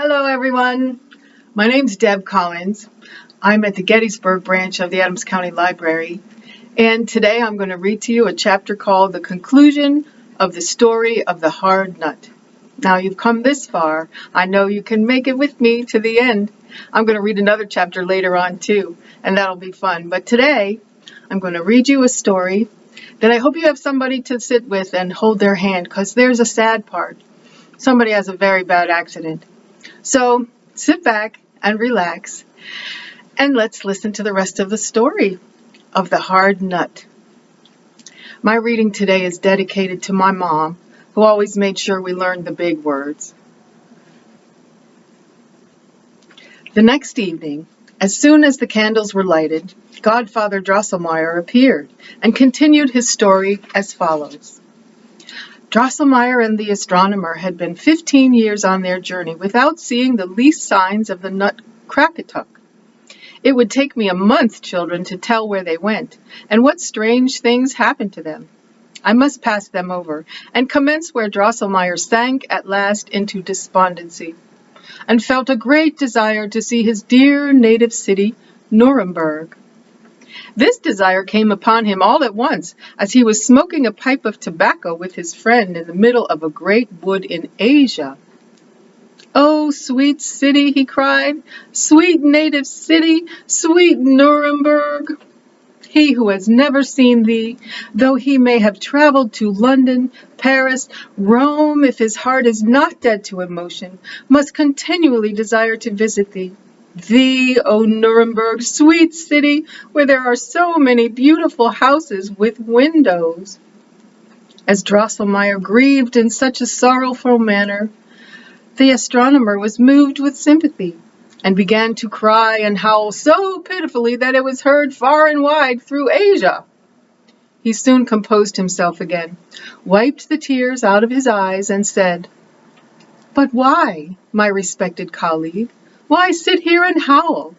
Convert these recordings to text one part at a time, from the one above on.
Hello, everyone. My name's Deb Collins. I'm at the Gettysburg branch of the Adams County Library, and today I'm going to read to you a chapter called The Conclusion of the Story of the Hard Nut. Now you've come this far. I know you can make it with me to the end. I'm going to read another chapter later on too, and that'll be fun. But today I'm going to read you a story that I hope you have somebody to sit with and hold their hand, because there's a sad part. Somebody has a very bad accident. So sit back and relax, and let's listen to the rest of the story of the hard nut. My reading today is dedicated to my mom, who always made sure we learned the big words. The next evening, as soon as the candles were lighted, Godfather Drosselmeyer appeared and continued his story as follows. Drosselmeyer and the astronomer had been 15 years on their journey without seeing the least signs of the Nutcracker. It would take me a month, children, to tell where they went and what strange things happened to them. I must pass them over and commence where Drosselmeyer sank at last into despondency and felt a great desire to see his dear native city, Nuremberg. This desire came upon him all at once as he was smoking a pipe of tobacco with his friend in the middle of a great wood in Asia. "Oh, sweet city," he cried, "sweet native city, sweet Nuremberg! He who has never seen thee, though he may have traveled to London, Paris, Rome, if his heart is not dead to emotion, must continually desire to visit thee. Thee, O Nuremberg, sweet city, where there are so many beautiful houses with windows." As Drosselmeyer grieved in such a sorrowful manner, the astronomer was moved with sympathy and began to cry and howl so pitifully that it was heard far and wide through Asia. He soon composed himself again, wiped the tears out of his eyes, and said, "But why, my respected colleague? Why sit here and howl?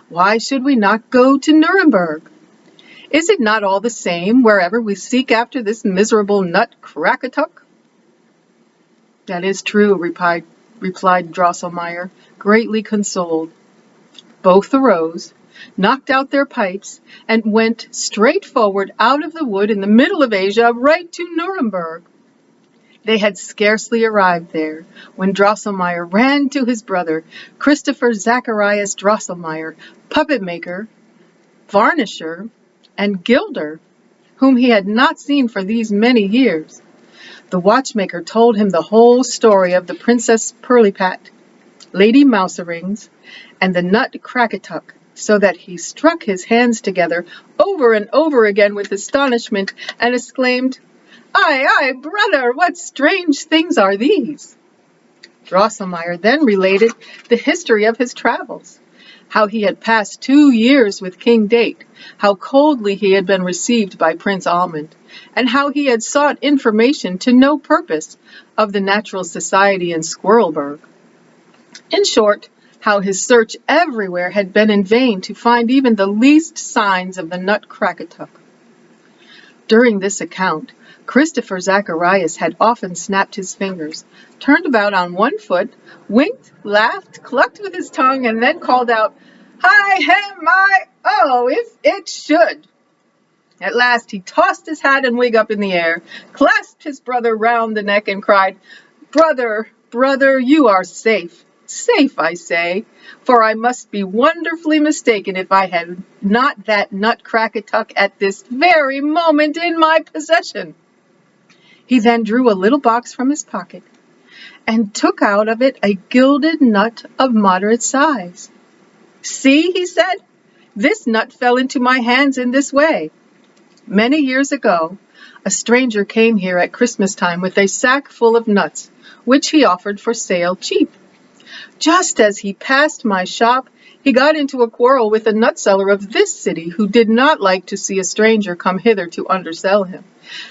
Why should we not go to Nuremberg? Is it not all the same wherever we seek after this miserable Nutcracker?" "That is true," replied Drosselmeyer, greatly consoled. Both arose, knocked out their pipes, and went straight forward out of the wood in the middle of Asia, right to Nuremberg. They had scarcely arrived there when Drosselmeyer ran to his brother, Christopher Zacharias Drosselmeyer, puppet maker, varnisher, and gilder, whom he had not seen for these many years. The watchmaker told him the whole story of the Princess Pirlipat, Lady Mouserings, and the Nutcracker, so that he struck his hands together over and over again with astonishment and exclaimed, "Aye, brother, what strange things are these?" Drosselmeyer then related the history of his travels, how he had passed 2 years with King Date, how coldly he had been received by Prince Almond, and how he had sought information to no purpose of the natural society in Squirrelberg. In short, how his search everywhere had been in vain to find even the least signs of the Nutcracker. During this account, Christopher Zacharias had often snapped his fingers, turned about on one foot, winked, laughed, clucked with his tongue, and then called out, "Hi, hem, my, oh, if it should!" At last he tossed his hat and wig up in the air, clasped his brother round the neck, and cried, "Brother, brother, you are safe. Safe, I say, for I must be wonderfully mistaken if I had not that Nutcracker at this very moment in my possession." He then drew a little box from his pocket and took out of it a gilded nut of moderate size. "See," he said, "this nut fell into my hands in this way. Many years ago, a stranger came here at Christmas time with a sack full of nuts, which he offered for sale cheap. Just as he passed my shop, he got into a quarrel with a nutseller of this city, who did not like to see a stranger come hither to undersell him,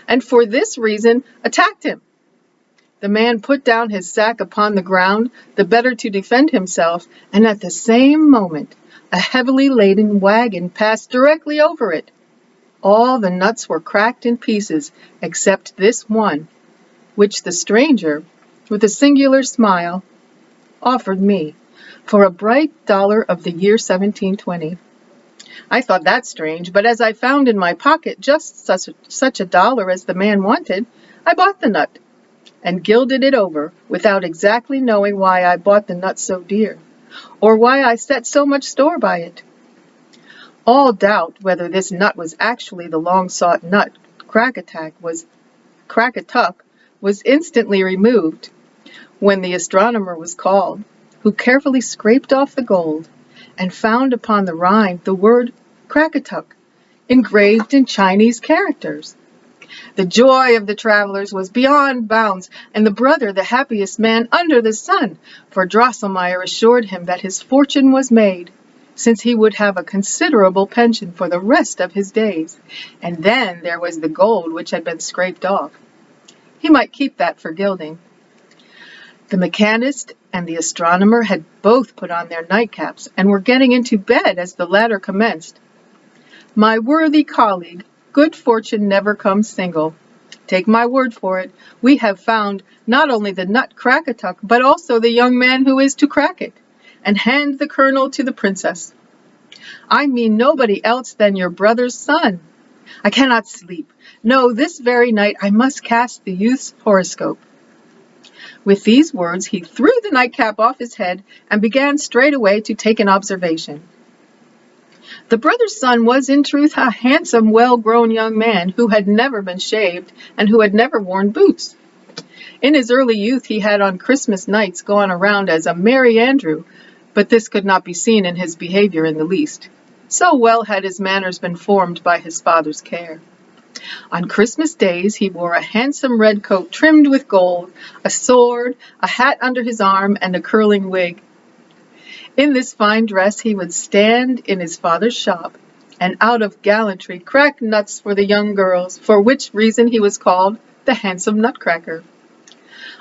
and for this reason attacked him. The man put down his sack upon the ground, the better to defend himself, and at the same moment a heavily laden wagon passed directly over it. All the nuts were cracked in pieces, except this one, which the stranger, with a singular smile, offered me for a bright dollar of the year 1720. I thought that strange, but as I found in my pocket just such a dollar as the man wanted, I bought the nut and gilded it over without exactly knowing why I bought the nut so dear, or why I set so much store by it. All doubt whether this nut was actually the long-sought nut Crackatuck was instantly removed when the astronomer was called, who carefully scraped off the gold and found upon the rind the word Crackatuck engraved in Chinese characters. The joy of the travelers was beyond bounds, and the brother the happiest man under the sun, for Drosselmeyer assured him that his fortune was made, since he would have a considerable pension for the rest of his days, and then there was the gold which had been scraped off. He might keep that for gilding. The mechanist and the astronomer had both put on their nightcaps and were getting into bed as the latter commenced. My worthy colleague, good fortune never comes single. Take my word for it, we have found not only the nut Crackatuck, but also the young man who is to crack it, and hand the kernel to the princess. I mean nobody else than your brother's son. I cannot sleep. No, this very night I must cast the youth's horoscope. With these words he threw the nightcap off his head and began straightway to take an observation. The brother's son was in truth a handsome, well-grown young man who had never been shaved and who had never worn boots. In his early youth he had on Christmas nights gone around as a Merry Andrew, but this could not be seen in his behavior in the least. So well had his manners been formed by his father's care. On Christmas days he wore a handsome red coat trimmed with gold, a sword, a hat under his arm, and a curling wig. In this fine dress he would stand in his father's shop, and out of gallantry crack nuts for the young girls, for which reason he was called the handsome Nutcracker.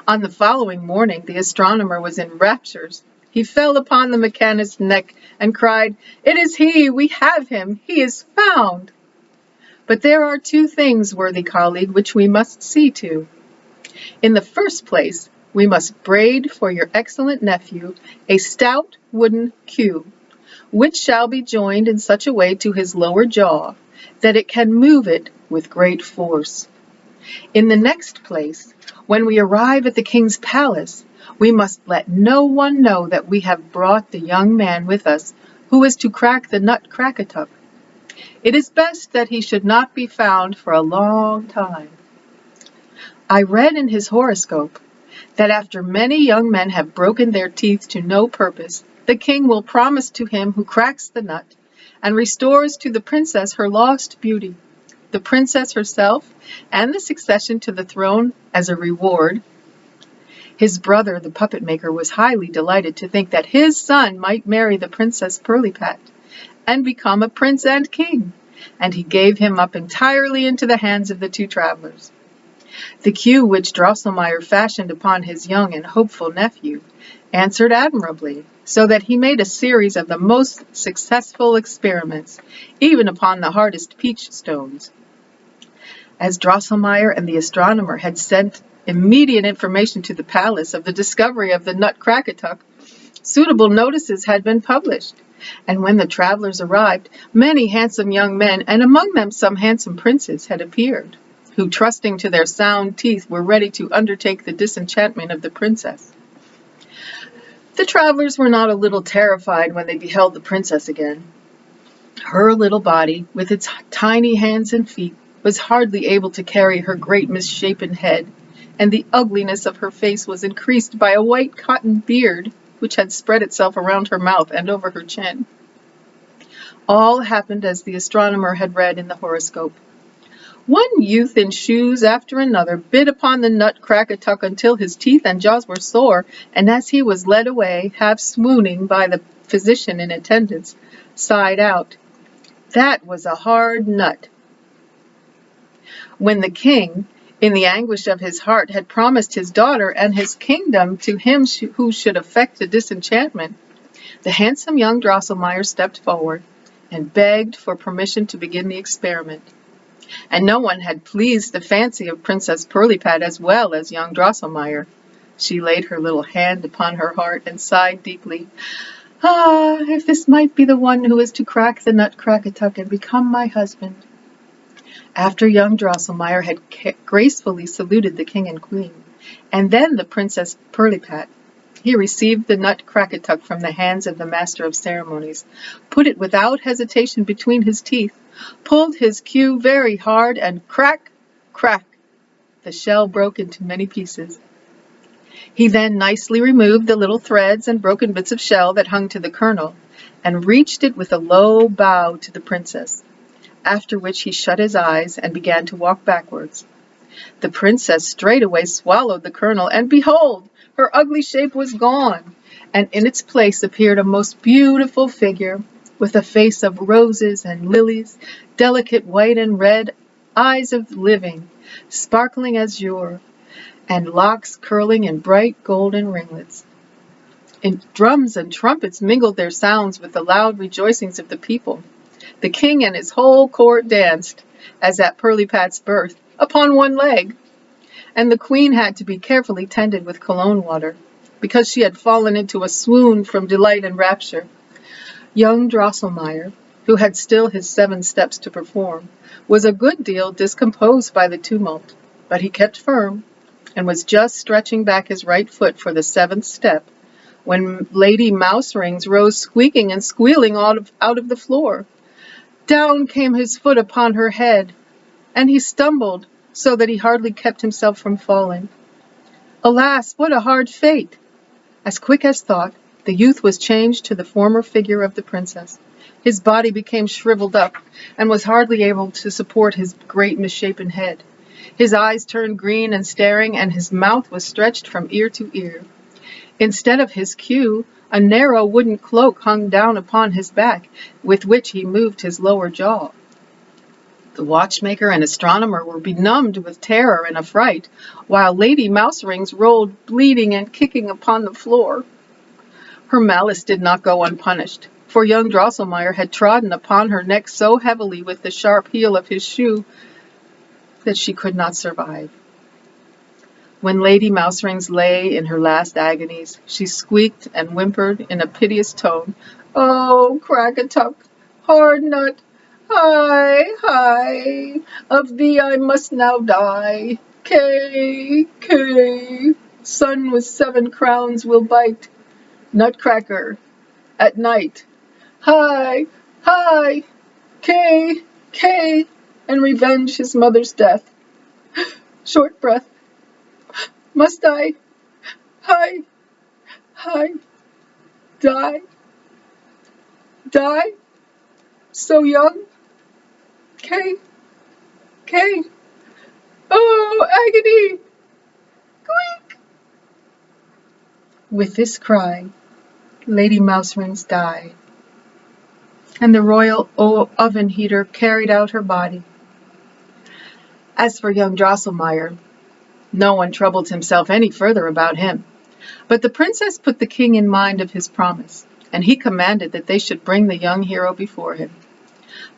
On the following morning the astronomer was in raptures. He fell upon the mechanist's neck and cried, "It is he! We have him! He is found!" But there are two things, worthy colleague, which we must see to. In the first place, we must braid for your excellent nephew a stout wooden queue, which shall be joined in such a way to his lower jaw that it can move it with great force. In the next place, when we arrive at the king's palace, we must let no one know that we have brought the young man with us who is to crack the nut Crackatuck. It is best that he should not be found for a long time. I read in his horoscope that after many young men have broken their teeth to no purpose, the king will promise to him who cracks the nut and restores to the princess her lost beauty, the princess herself, and the succession to the throne as a reward. His brother, the puppet maker, was highly delighted to think that his son might marry the Princess Pirlipat and become a prince and king, and he gave him up entirely into the hands of the two travelers. The cue which Drosselmeyer fashioned upon his young and hopeful nephew answered admirably, so that he made a series of the most successful experiments, even upon the hardest peach stones. As Drosselmeyer and the astronomer had sent immediate information to the palace of the discovery of the nut Crackatuck, suitable notices had been published, and when the travelers arrived, many handsome young men, and among them some handsome princes, had appeared, who, trusting to their sound teeth, were ready to undertake the disenchantment of the princess. The travelers were not a little terrified when they beheld the princess again. Her little body, with its tiny hands and feet, was hardly able to carry her great misshapen head, and the ugliness of her face was increased by a white cotton beard which had spread itself around her mouth and over her chin. All happened as the astronomer had read in the horoscope. One youth in shoes after another bit upon the nut Crackatuck until his teeth and jaws were sore, and as he was led away, half swooning, by the physician in attendance, sighed out, "That was a hard nut." When the king, in the anguish of his heart, had promised his daughter and his kingdom to him who should effect the disenchantment, the handsome young Drosselmeyer stepped forward and begged for permission to begin the experiment. And no one had pleased the fancy of Princess Pirlipat as well as young Drosselmeyer. She laid her little hand upon her heart and sighed deeply. Ah, if this might be the one who is to crack the Nutcracker and become my husband. After young Drosselmeyer had gracefully saluted the king and queen, and then the Princess Pirlipat, he received the Nutcracker from the hands of the master of ceremonies, put it without hesitation between his teeth, pulled his cue very hard, and crack, crack, the shell broke into many pieces. He then nicely removed the little threads and broken bits of shell that hung to the kernel, and reached it with a low bow to the princess, after which he shut his eyes and began to walk backwards. The princess straightway swallowed the kernel, and behold, her ugly shape was gone, and in its place appeared a most beautiful figure, with a face of roses and lilies, delicate white and red, eyes of living, sparkling azure, and locks curling in bright golden ringlets. And drums and trumpets mingled their sounds with the loud rejoicings of the people. The king and his whole court danced, as at Pirlipat's birth, upon one leg, and the queen had to be carefully tended with cologne water, because she had fallen into a swoon from delight and rapture. Young Drosselmeyer, who had still his 7 steps to perform, was a good deal discomposed by the tumult, but he kept firm, and was just stretching back his right foot for the 7th step, when Lady Mouserings rose squeaking and squealing out of the floor. Down came his foot upon her head, and he stumbled so that he hardly kept himself from falling. Alas, what a hard fate! As quick as thought, the youth was changed to the former figure of the princess. His body became shriveled up, and was hardly able to support his great misshapen head. His eyes turned green and staring, and his mouth was stretched from ear to ear. Instead of his queue, a narrow wooden cloak hung down upon his back, with which he moved his lower jaw. The watchmaker and astronomer were benumbed with terror and affright, while Lady Mouserings rolled bleeding and kicking upon the floor. Her malice did not go unpunished, for young Drosselmeyer had trodden upon her neck so heavily with the sharp heel of his shoe that she could not survive. When Lady Mouserings lay in her last agonies, she squeaked and whimpered in a piteous tone, "Oh, Crackatuck, hard nut, hi, hi, of thee I must now die. Kay, kay, sun with 7 crowns will bite, Nutcracker, at night. Hi, hi, kay, kay, and revenge his mother's death. Short breath. Must I? Hi, hi, die, die, so young? Kay, kay, oh, agony, squeak!" With this cry, Lady Mouserings died, and the royal oven heater carried out her body. As for young Drosselmeyer, no one troubled himself any further about him, but the princess put the king in mind of his promise, and he commanded that they should bring the young hero before him.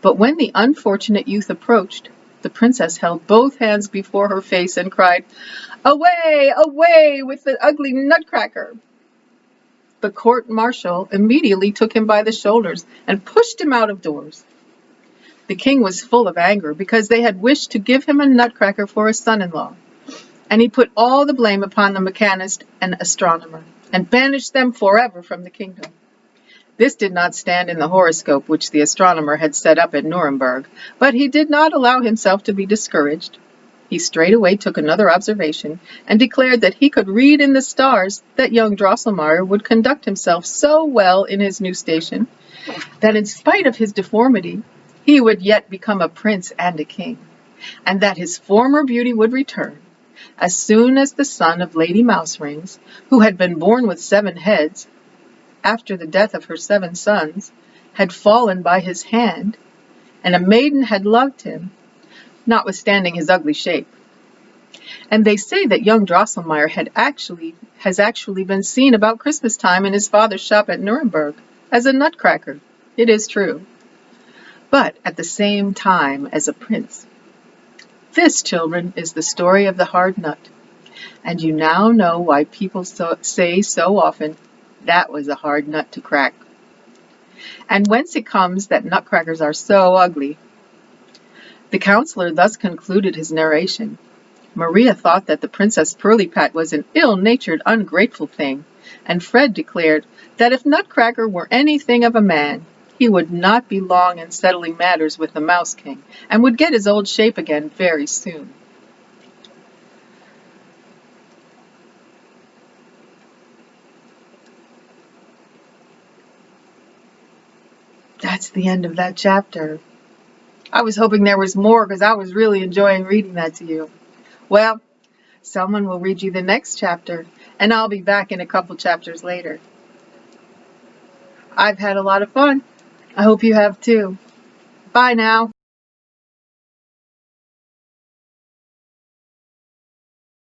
But when the unfortunate youth approached, the princess held both hands before her face and cried, "Away, away with the ugly Nutcracker!" The court-martial immediately took him by the shoulders and pushed him out of doors. The king was full of anger because they had wished to give him a Nutcracker for a son-in-law, and he put all the blame upon the mechanist and astronomer, and banished them forever from the kingdom. This did not stand in the horoscope which the astronomer had set up at Nuremberg, but he did not allow himself to be discouraged. He straightway took another observation, and declared that he could read in the stars that young Drosselmeyer would conduct himself so well in his new station, that in spite of his deformity, he would yet become a prince and a king, and that his former beauty would return, as soon as the son of Lady Mouserings, who had been born with 7 heads, after the death of her 7 sons, had fallen by his hand, and a maiden had loved him, notwithstanding his ugly shape. And they say that young Drosselmeyer has actually been seen about Christmas time in his father's shop at Nuremberg, as a Nutcracker. It is true, but at the same time as a prince. This, children, is the story of the hard nut, And you now know why people say so often, "That was a hard nut to crack." And whence it comes that nutcrackers are so ugly. The counselor thus concluded his narration. Maria thought that the Princess Pirlipat was an ill-natured, ungrateful thing, and Fred declared that if Nutcracker were anything of a man, he would not be long in settling matters with the Mouse King, and would get his old shape again very soon. That's the end of that chapter. I was hoping there was more because I was really enjoying reading that to you. Well, someone will read you the next chapter, and I'll be back in a couple chapters later. I've had a lot of fun. I hope you have too. Bye now.